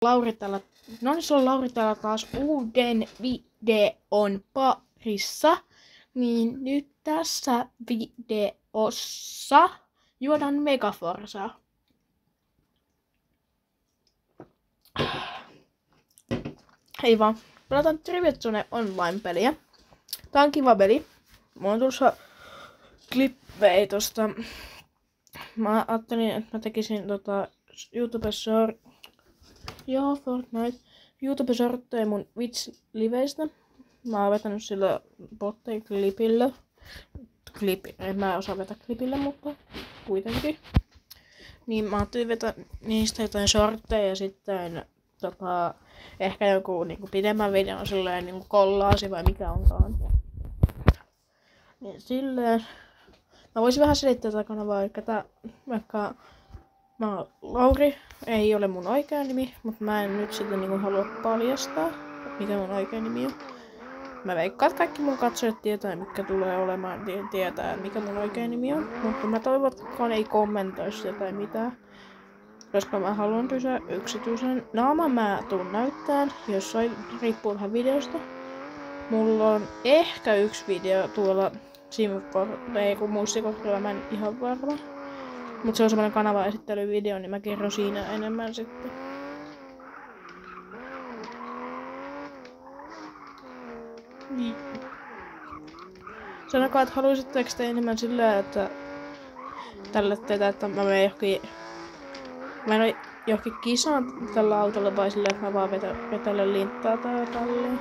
Lauri täällä, no niin, se on Lauri täällä taas uuden videon parissa. Niin nyt tässä videossa juodaan Megaforsaa. Ei vaan, pelataan Trivial Zone online-peliä. Tää on kiva peli. Mulla on tuossa klippejä tosta. Mä ajattelin, että mä tekisin Fortnite. YouTube-sortteja mun Twitch-liveistä. Mä oon vetänyt sillä botteja-klipillä. En mä osaa vetää klipillä, mutta kuitenkin. Niin mä ajattelin vetää niistä jotain sortteja ja sitten ehkä joku niinku pidemmän videon silleen niinku kollaasi vai mikä onkaan. Niin silleen. Mä voisin vähän selittää tätä kanavaa, vaikka mä oon Lauri, ei ole mun oikea nimi, mutta mä en nyt sitä niinku halua paljastaa, mikä mun oikea nimi on. Mä veikkaan, että kaikki mun katsojat tietää, mitkä tulee olemaan, tietää, mikä mun oikea nimi on. Mutta mä toivon, että kukaan ei kommentoi sitä tai mitään. Koska mä haluan pysyä yksityisen. Naaman mä tuun näyttään, jossain riippuu vähän videosta. Mulla on ehkä yksi video tuolla muistikohdalla, mä en ihan varma. Mut se on semmonen kanavaesittelyvideo, niin mä kerron siinä enemmän sitten. Niin. Sanokaa, että haluaisitteko te enemmän sillä, että että mä menen johonkin kisaan tällä autolla vai sillä, että mä vaan vetelen linttaa tai tälleen.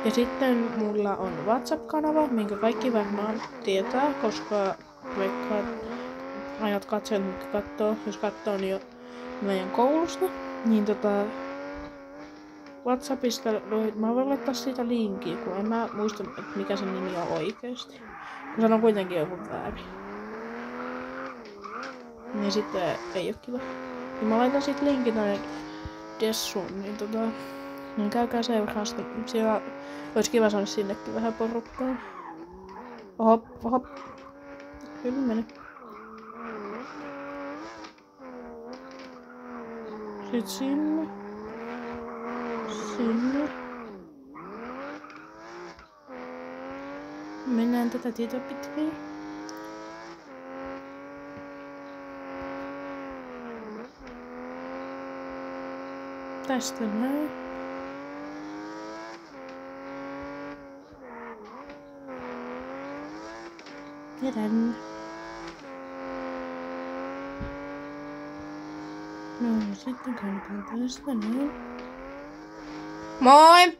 Ja sitten mulla on WhatsApp-kanava, minkä kaikki varmaan tietää, koska vaikka ainoat katsojat, mitkä katsoo, jos katsoo niin jo meidän koulusta, niin WhatsAppista mä voin laittaa siitä linkin, kun en mä muista, että mikä sen nimi on oikeesti. Mä sanon kuitenkin joku väärin. Niin sitten ei oo kiva. Ja mä laitan siitä linkin tänne Dessuun, niin käykää seuraa sitä. Siellä olisi kiva saada sinnekin vähän porukkaa. Oho. Kyllä meni. Sitten sinne. Mennään tätä tietä pitkin. Tästä näin. Ja tänne. No sitten kannataan tästä näin. Moi!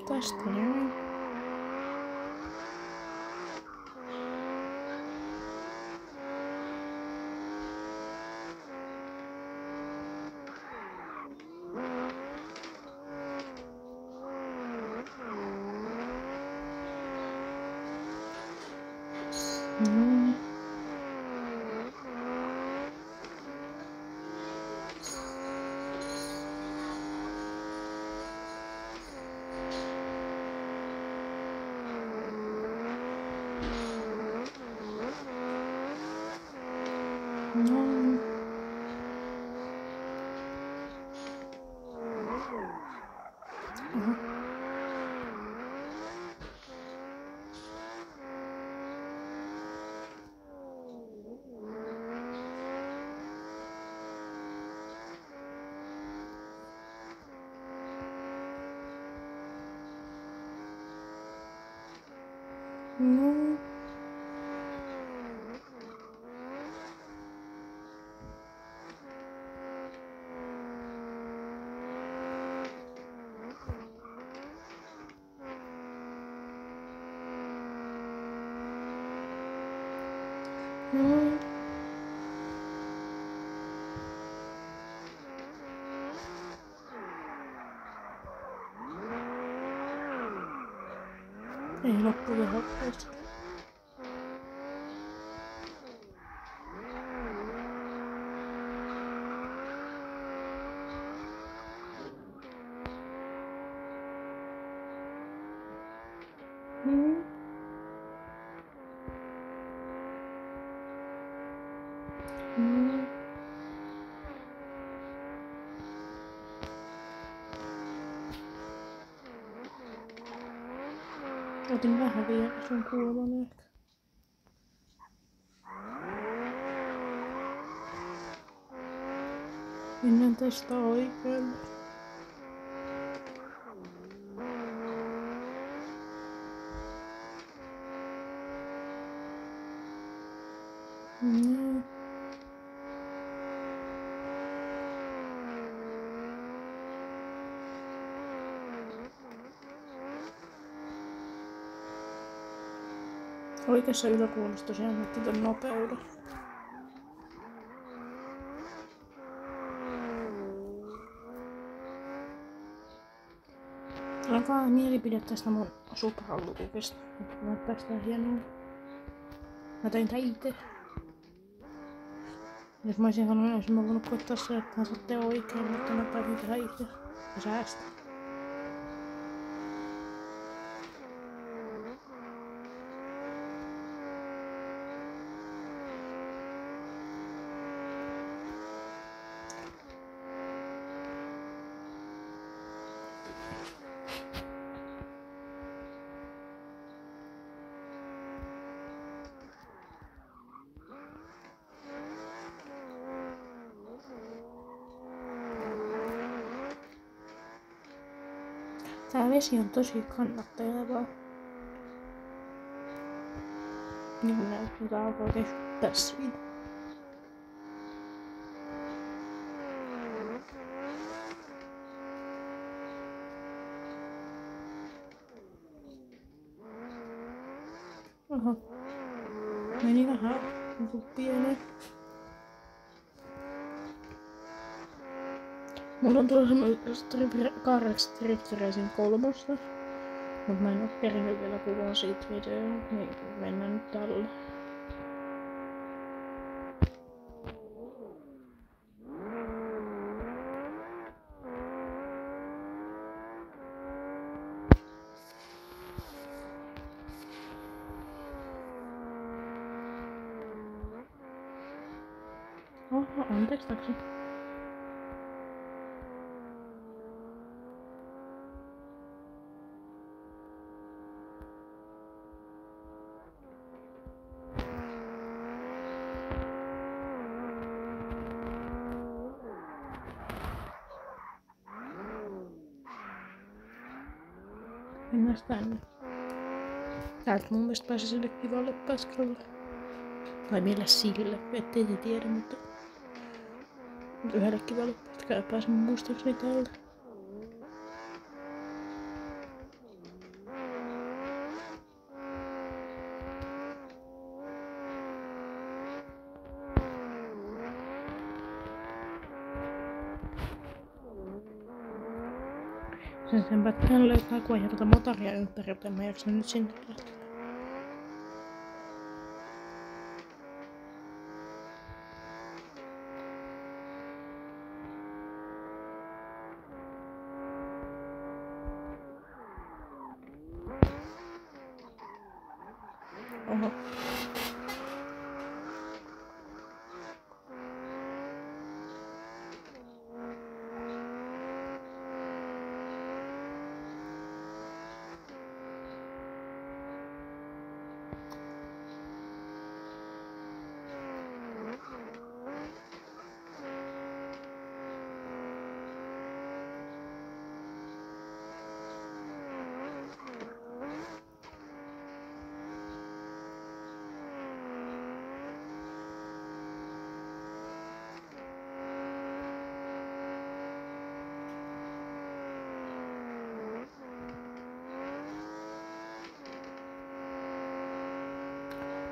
Tästä näin. No. Ei loppu tehokkaasti. Otin vähän vielä sun kulman ehkä. Mennään tästä oikealle. No. Oikeassa yläkulmassa tosiaan näytti tän nopeuden. Alkaa mielipide tästä mun Supra-lookista. Näyttääks tää hienoa? Mä tein tää ite. Jos mä olisin halunnut, olisin mä voinut koittaa se, että mä saatte oikein, mutta mä päätin tehdä ite. Ja säästää. Tää vesi on tosi kannattelevaa. Niin näyttää, tää alkaa hyppää siinä. Oho. Meni vähän pieneen. Mulla on tuolla semmoinen Carrex Drift Racing 3, mut mä en oo kerinyt vielä kuvaa siitä videoa, niin mennään nyt tällä. Oho, anteeksi taksi. Mennään tänne. Täältä mun mielestä pääsi sille kivalle pätkälle. Tai millä sille, ettei te tiedä, mutta yhdelle kivalle pätkälle pääsin muistaakseni täältä. Sen pätkän löytää kuohja tuota motoria ympäri, joten mä jaksan nyt sinne lähteä. Oho.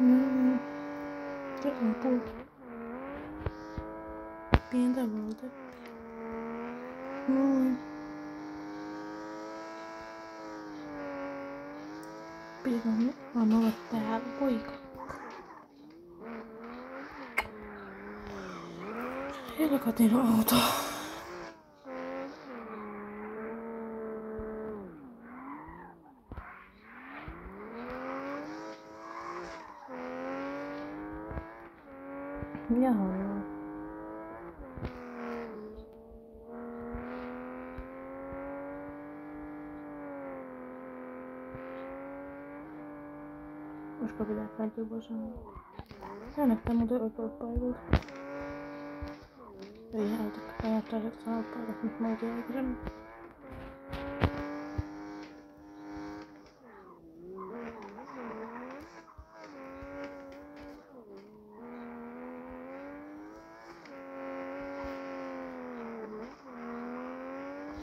No, se on puu. Pientä valta. Noin. Anna olla täällä, poika. Helkatin auto. Jaha. Koska pitää kääntyä voi sanoa. Tää näyttää muuten oikealta paikalta. Ei näytäkään. Tää näyttää sieltä samalta paikalta, mutta mä otin aikaisemmin.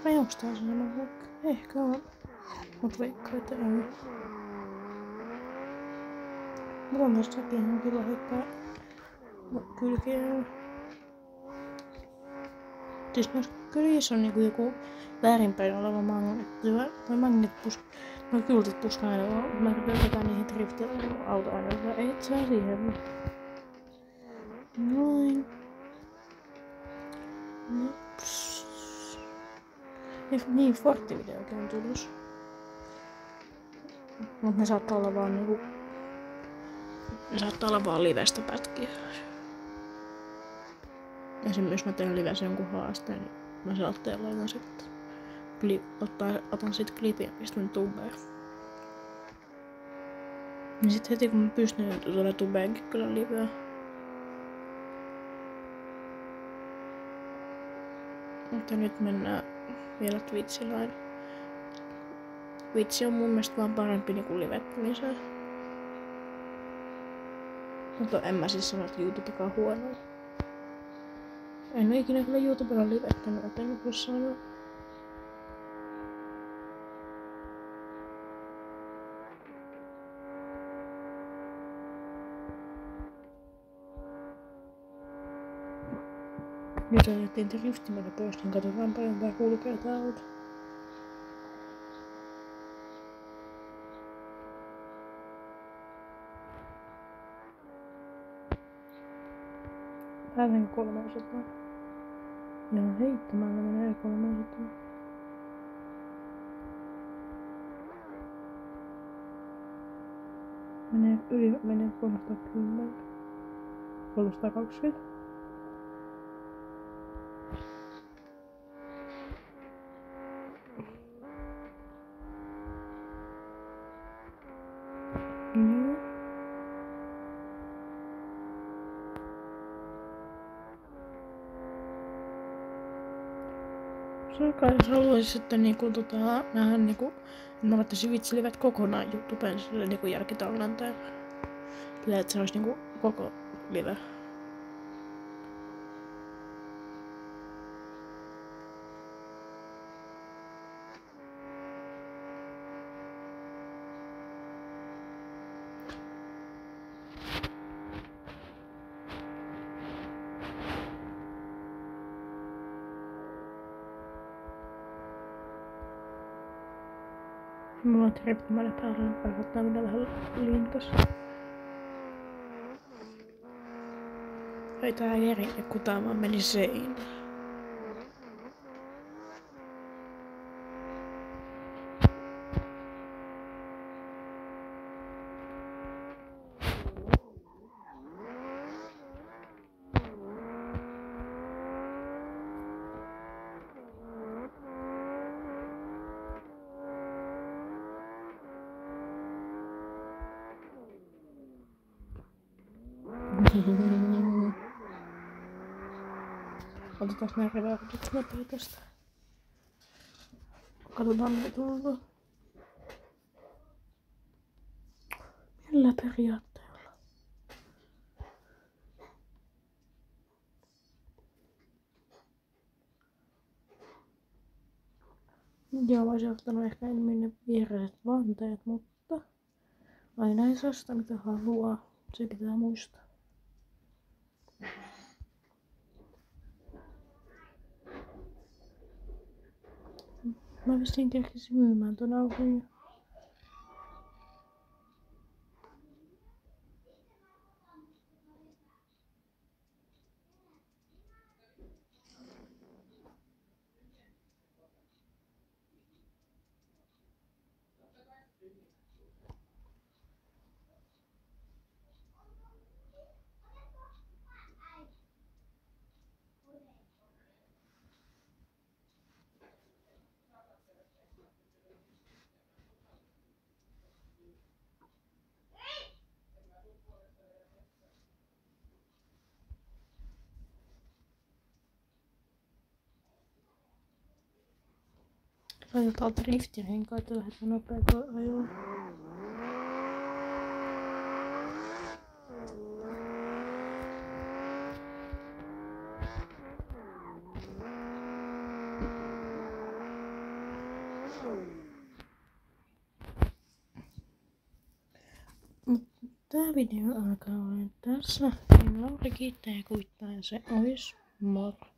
Vai onks tää se sama paikka? Ehkä on. Mut veikkaa, että ei. Mulla on myös säkin kyllä heittää kylkeen. Siis noissa kylissä on niinku joku väärinpäin oleva magneetti. Tai magneettipuska. No kyltit puska aina vaan. Mä yritetään niihin driftillä auto aina. Ei saa siihen. Noin. Nops. Niin Fortti-videokin on tullut. Mut ne saattaa olla vaan niinku... Ne saattaa olla vaan livestä pätkiä. Esimerkiksi mä teen livessä jonkun haasteen, niin mä saatteen laitan sitten. Otan sit klipin ja pistän tubeen. Niin sit heti kun mä pystyn tuolla tubeenkin kyllä liveä. Mutta nyt mennään vielä Twitchillä. Twitch on mun mielestä vaan parempi niinku livettämiseen. Mutta en mä siis sano, että YouTubekaan huonoa. En oo ikinä kyllä YouTubella livettänyt, et en voi sanoa. Nyt otettiin driftimellä pois, niin katsotaan paljon tää kulkee tää auto. Pääsenkö 300? Ja heittämällä menee 300. Menee 310. 320. Kai jos haluaisis sitten niinku nähdä niinku, että mä laittaisin vitsilivet kokonaan YouTubeen sille niinku jälkitallenteen. Sillä että se olisi niinku koko live. Mulla on driftimällä päällä, niin vaikuttaa minä vähän lintas. Ei tää eri, kun tää vaan meni seinään. Otetaan nää revertit nopea tästä. Katsotaan mitä tulee. Millä periaatteella? Joo, mä olisin ottanut ehkä enemmän ne viereiset vanteet, mutta aina ei saa sitä mitä haluaa. Se pitää muistaa. Mä vissiin kerkisin myymään ton auton. Laitetaan driftin henkaa, että lähdetään nopea ajoon. Tää video alkaa olla tässä. Lauri kiittää ja kuittaa ja se ois moro.